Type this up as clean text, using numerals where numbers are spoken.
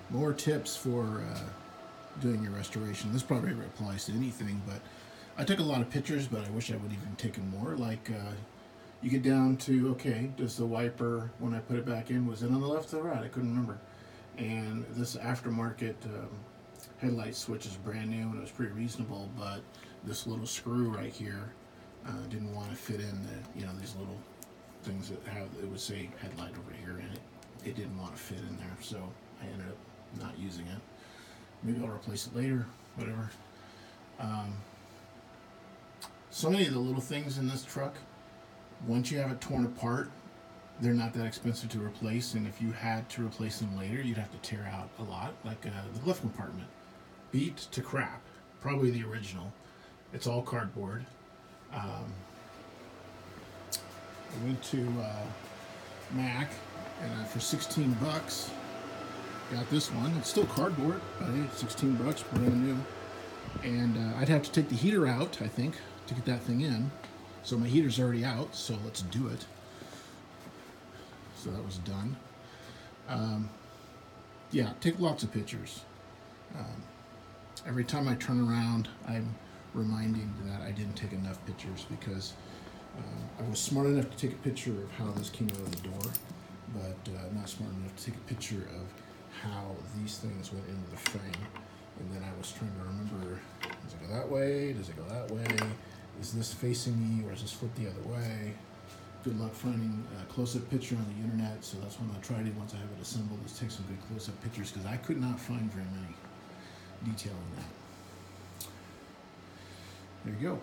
more tips for doing your restoration. This probably applies to anything, but I took a lot of pictures, but I wish I would even taken more. Like you get down to, okay, does the wiper, when I put it back in, was it on the left or the right? I couldn't remember. And this aftermarket headlight switch is brand new and it was pretty reasonable, but this little screw right here didn't want to fit in these little things that have, it would say headlight over here, and it didn't want to fit in there, so I ended up not using it. Maybe I'll replace it later, whatever. So many of the little things in this truck, once you have it torn apart, they're not that expensive to replace, and if you had to replace them later, you'd have to tear out a lot, like the glove compartment. Beat to crap. Probably the original. It's all cardboard. I went to Mac, and for 16 bucks, got this one. It's still cardboard, but hey, 16 bucks, brand new. And I'd have to take the heater out, I think, to get that thing in. So my heater's already out, so let's do it. So that was done. Yeah, take lots of pictures. Every time I turn around, I'm reminding that I didn't take enough pictures, because I was smart enough to take a picture of how this came out of the door, but not smart enough to take a picture of how these things went into the frame. And then I was trying to remember, does it go that way? Does it go that way? Is this facing me, or is this flipped the other way? Good luck finding a close-up picture on the internet, so that's when I tried it once I have it assembled, is take some good close-up pictures, because I could not find very many detailing that. There you go.